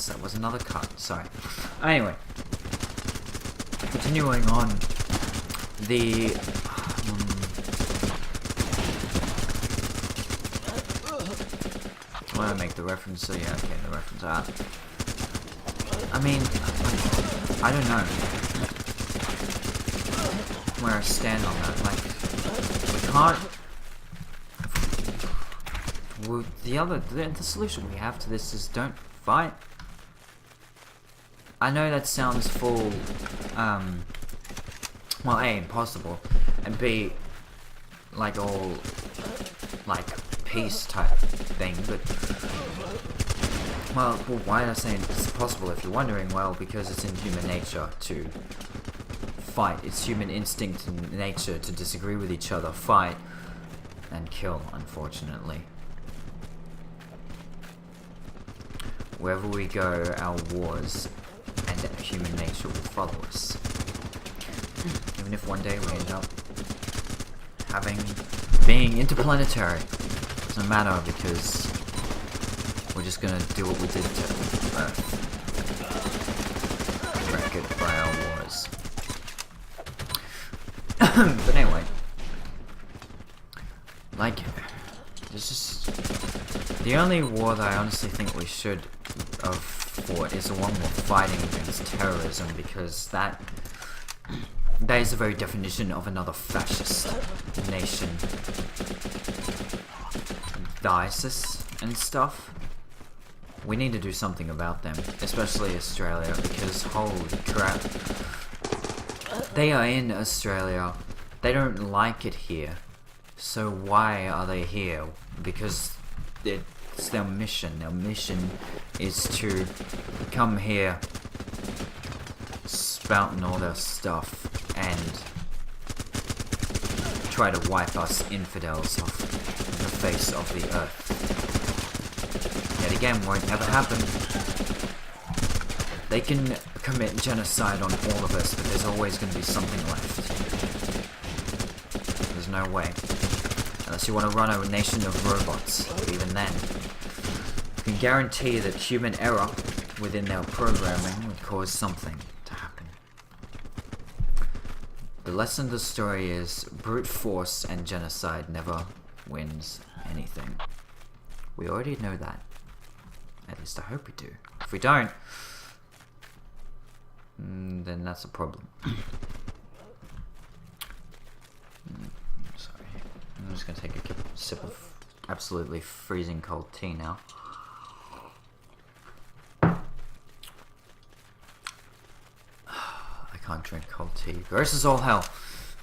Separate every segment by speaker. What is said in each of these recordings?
Speaker 1: that was another cut. Sorry. Anyway, continuing on. The I want to make the reference. So yeah, okay, the reference. I mean, I don't know where I stand on that. Like, we can't. The solution we have to this is don't fight. I know that sounds full, well, A, impossible, and B, like all, like, peace type thing, but, well, why am I saying it's possible if you're wondering? Well, because it's in human nature to fight. It's human instinct and nature to disagree with each other, fight, and kill, unfortunately. Wherever we go, our wars and human nature will follow us. Even if one day we end up being interplanetary, doesn't matter because we're just gonna do what we did to Earth. Wreck it by our wars. But anyway, like, there's just the only war that I honestly think we should have fought is the one we're fighting against terrorism, because that is the very definition of another fascist nation. The ISIS and stuff. We need to do something about them, especially Australia, because holy crap. They are in Australia. They don't like it here. So why are they here? Because it's their mission. Their mission is to come here, spouting all their stuff, and try to wipe us infidels off the face of the earth. Yet again, won't ever happen. They can commit genocide on all of us, but there's always going to be something left. There's no way. Unless you want to run a nation of robots, but even then, you can guarantee that human error within their programming would cause something to happen. The lesson of the story is brute force and genocide never wins anything. We already know that. At least I hope we do. If we don't, then that's a problem. Sorry. I'm just gonna take a sip of absolutely freezing cold tea now. I can't drink cold tea. Gross as all hell.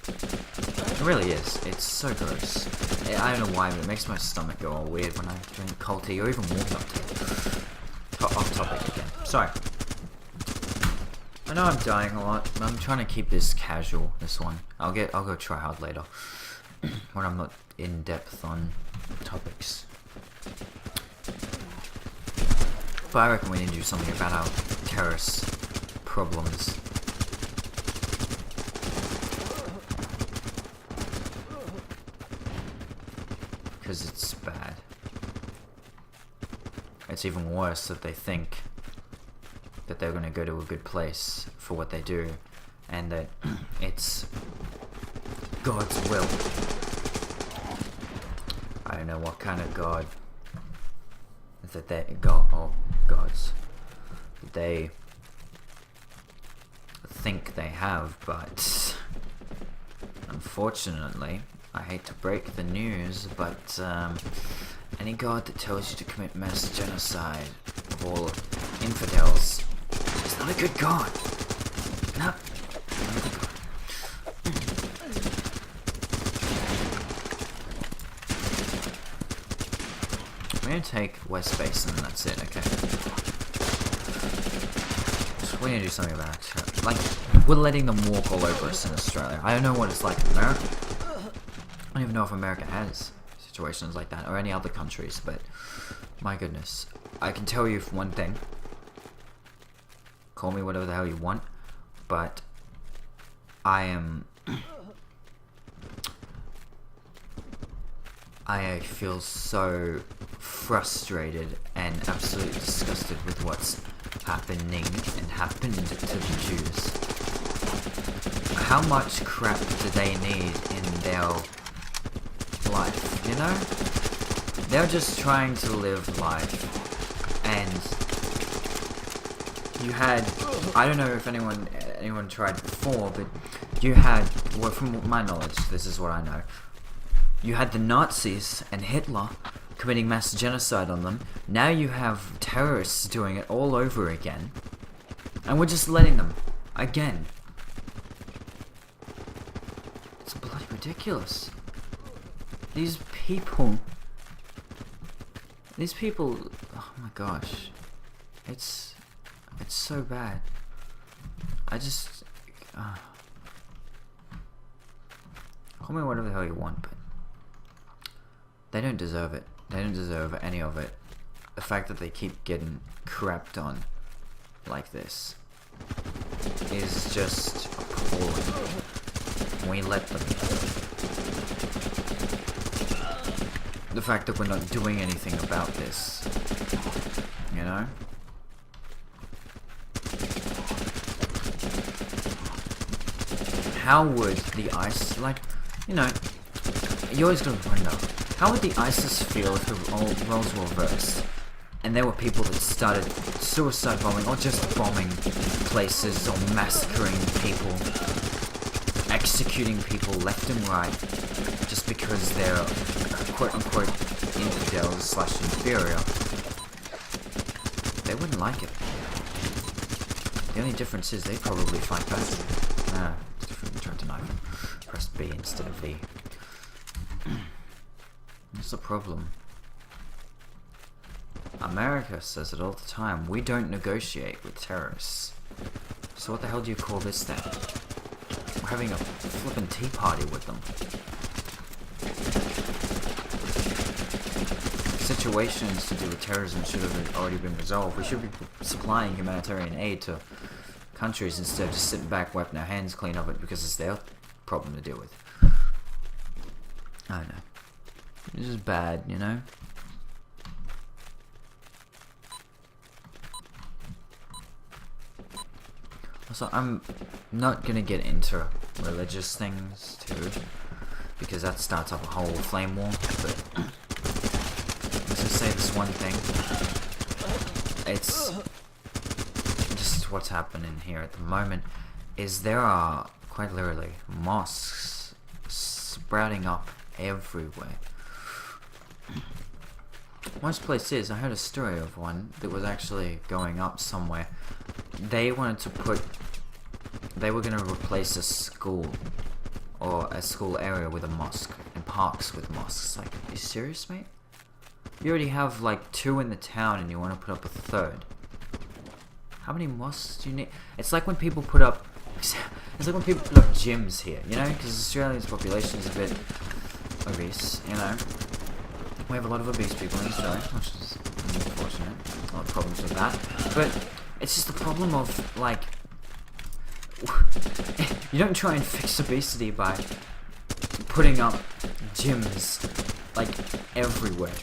Speaker 1: It really is. It's so gross. I don't know why, but it makes my stomach go all weird when I drink cold tea or even warmed up tea. Off topic again. Sorry. I know I'm dying a lot, but I'm trying to keep this casual, this one. I'll go try hard later. When I'm not in depth on topics. But I reckon we need to do something about our terrorist problems. Because it's bad. It's even worse that they think that they're going to go to a good place for what they do, and that it's God's will. I don't know what kind of God that gods they think they have, but unfortunately, I hate to break the news, but any god that tells you to commit mass genocide of all infidels is not a good god. No, not a good god. We're gonna take West Basin and that's it, okay. So we're gonna do something about it. Like, we're letting them walk all over us in Australia. I don't know what it's like in America. I don't even know if America has situations like that, or any other countries, but my goodness. I can tell you one thing. Call me whatever the hell you want, but I feel so frustrated and absolutely disgusted with what's happening and happened to the Jews. How much crap do they need in their life, you know? They're just trying to live life, and you had, I don't know if anyone tried before, but you had, well, from my knowledge, this is what I know, you had the Nazis and Hitler committing mass genocide on them. Now you have terrorists doing it all over again, and we're just letting them again. It's bloody ridiculous. These people, oh my gosh, it's so bad. I just, call me whatever the hell you want, but they don't deserve it. They don't deserve any of it. The fact that they keep getting crapped on like this is just appalling. We let them. The fact that we're not doing anything about this, you know? How would the ISIS, like, you know, you always gotta wonder, how would the ISIS feel if the roles were reversed and there were people that started suicide bombing or just bombing places or massacring people, executing people left and right just because they're quote-unquote infidels / inferior? They wouldn't like it. The only difference is they probably fight back. Tried to knife him. Press B instead of V. What's the problem? America says it all the time. We don't negotiate with terrorists. So what the hell do you call this then? We're having a flippin' tea party with them. Situations to do with terrorism should have already been resolved. We should be supplying humanitarian aid to countries instead of just sitting back, wiping our hands clean of it because it's their problem to deal with. I don't know. This is bad, you know? Also, I'm not gonna get into religious things too, because that starts up a whole flame war, but let's just say this one thing. It's just what's happening here at the moment is there are quite literally mosques sprouting up everywhere. Most places, I heard a story of one that was actually going up somewhere. They wanted to they were going to replace a school or a school area with a mosque and parks with mosques. Like, are you serious, mate? You already have like 2 in the town and you want to put up a 3rd. How many mosques do you need? It's like when people put up gyms here, you know, because Australia's population is a bit obese, you know. We have a lot of obese people in Australia, which is unfortunate. A lot of problems with that. But it's just the problem of, like, you don't try and fix obesity by putting up gyms, like, everywhere.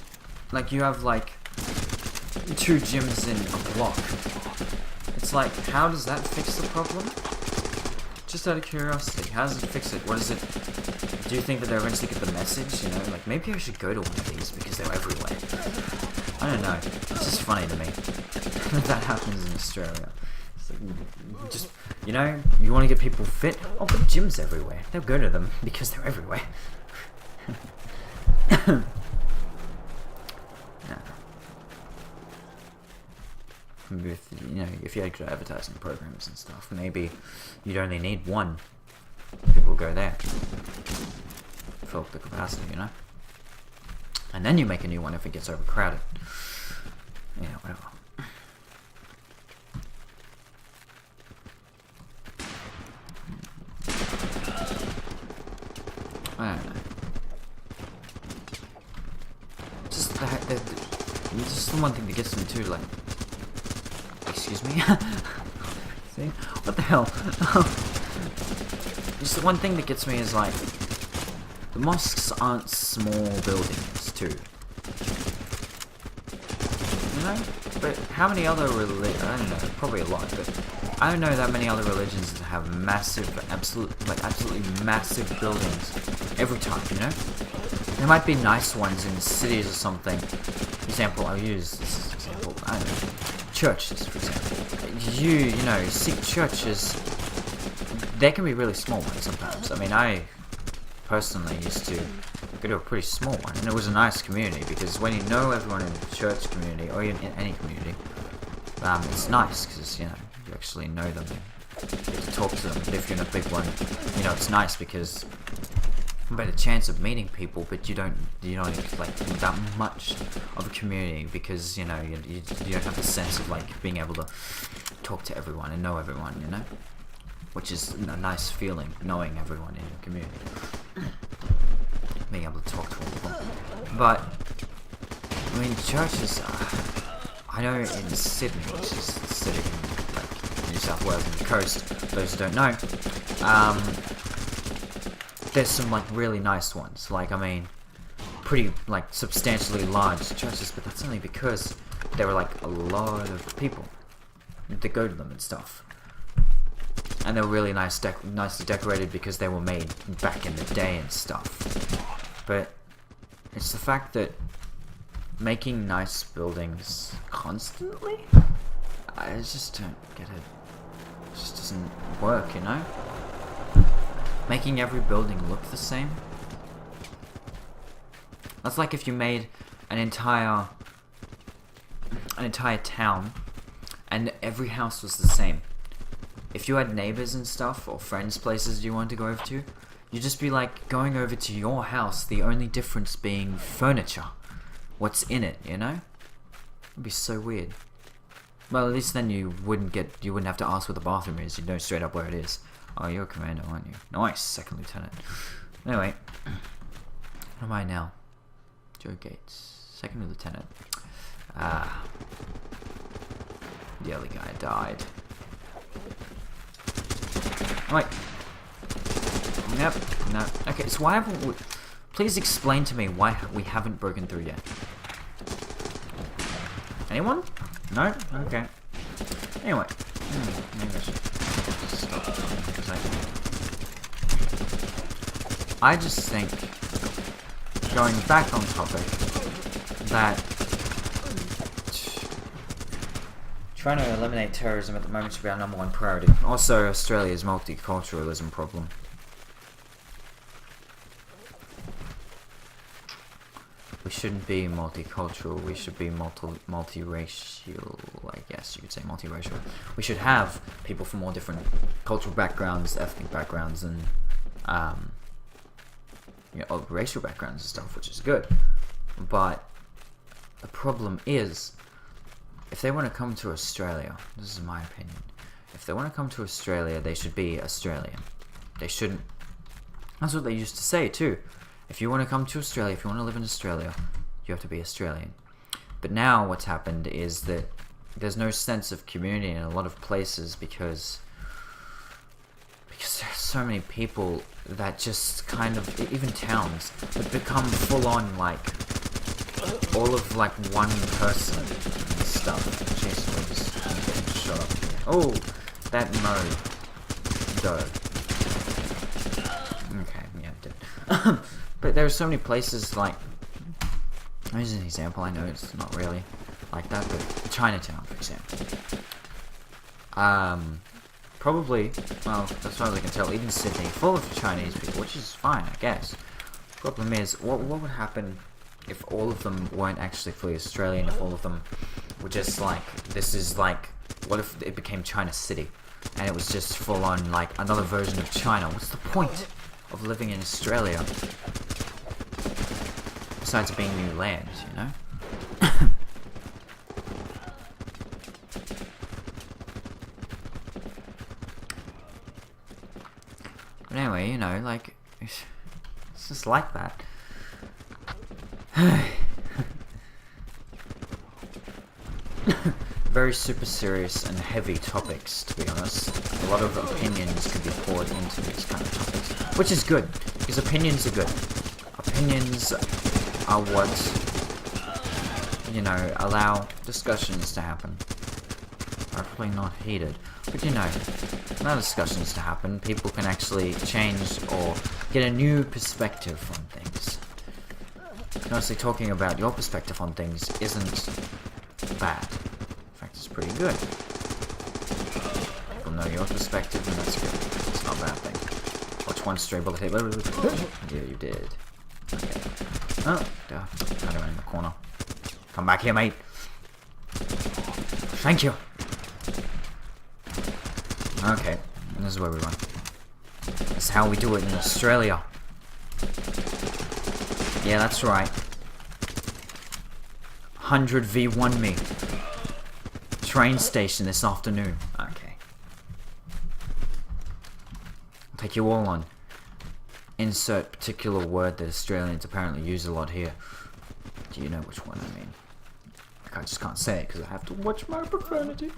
Speaker 1: Like, you have, like, 2 gyms in a block. It's like, how does that fix the problem? Just out of curiosity, how does it fix it? What is it? Do you think that they'll eventually get the message? You know, like, maybe I should go to one of these because they're everywhere. I don't know. It's just funny to me that happens in Australia. It's like, just, you know, you want to get people fit? Oh, put gyms everywhere. They'll go to them because they're everywhere. Yeah. If, you know, if you had good advertising programs and stuff, maybe you'd only need 1. People go there. Fill up the capacity, you know? And then you make a new one if it gets overcrowded. Yeah, whatever. I don't know. Just the one thing that gets me too, like... Excuse me? See? What the hell? Just the one thing that gets me is, like... The mosques aren't small buildings, too. you know? But how many other religions, I don't know, probably a lot, but I don't know that many other religions that have massive, absolutely massive buildings every time, you know? There might be nice ones in cities or something. For example, I'll use this example, I don't know, churches, for example. You know, see churches, they can be really small ones sometimes. I mean, I personally used to go to a pretty small one, and it was a nice community, because when you know everyone in the church community, or in any community, it's nice, because, you know, you actually know them, and you get to talk to them. But if you're in a big one, you know, it's nice, because you have a better chance of meeting people, but you don't like that much of a community, because, you know, you don't have the sense of, like, being able to talk to everyone and know everyone, you know? Which is a nice feeling, knowing everyone in your community. Being able to talk to all of them. But, I mean, churches, I know in Sydney, which is the city in, like, New South Wales on the coast, those who don't know, there's some, like, really nice ones. Like, I mean, pretty, like, substantially large churches, but that's only because there were, like, a lot of people that go to them and stuff. And they were really nicely decorated because they were made back in the day and stuff. But it's the fact that making nice buildings constantly, I just don't get it. It just doesn't work, you know? Making every building look the same. That's like if you made an entire town and every house was the same. If you had neighbors and stuff, or friends' places you wanted to go over to, you'd just be like going over to your house, the only difference being furniture. What's in it, you know? It'd be so weird. Well, at least then you wouldn't have to ask where the bathroom is. You'd know straight up where it is. Oh, you're a commander, aren't you? Nice, second lieutenant. Anyway, what am I now? Joe Gates, second lieutenant. The other guy died. Wait. Nope. No. Okay, so why haven't we... Please explain to me why we haven't broken through yet. Anyone? No? Okay. Anyway. Maybe I should stop for a second. I just think, going back on topic, that trying to eliminate terrorism at the moment should be our #1 priority. Also, Australia's multiculturalism problem. We shouldn't be multicultural, we should be multiracial, I guess you could say multiracial. We should have people from all different cultural backgrounds, ethnic backgrounds, and racial backgrounds and stuff, which is good. But the problem is, if they want to come to Australia, this is my opinion, if they want to come to Australia, they should be Australian. They shouldn't... That's what they used to say too. If you want to come to Australia, if you want to live in Australia, you have to be Australian. But now what's happened is that there's no sense of community in a lot of places because there's so many people that just kind of, even towns, that become full on like all of like one person and stuff. Jeez, shut up. Oh, that mode. Doe. Okay, yeah, I did. But there are so many places like, here's an example, I know it's not really like that, but Chinatown, for example. Probably, well, as far as I can tell, even Sydney, full of Chinese people, which is fine, I guess. Problem is, what would happen if all of them weren't actually fully Australian, if all of them were just like, this is like, what if it became China City, and it was just full on, like, another version of China? What's the point of living in Australia? Besides being new land, you know? But anyway, you know, like, it's just like that. Very super serious and heavy topics, to be honest. A lot of opinions can be poured into these kind of topics, which is good, because opinions are good. Opinions are what you know, allow discussions to happen. Hopefully not heated. But you know, allow discussions to happen. People can actually change or get a new perspective on things. Honestly, talking about your perspective on things isn't bad. In fact, it's pretty good. People know your perspective, and that's good. It's not a bad thing. Watch one stray bullet hit. Yeah, you did. Okay. Oh, I don't in the corner. Come back here, mate. Thank you. Okay, and this is where we run. This is how we do it in Australia. Yeah, that's right. 100 v1 me. Train station this afternoon. Okay. I'll take you all on. Insert particular word that Australians apparently use a lot here. Do you know which one I mean? I just can't say it because I have to watch my profanity.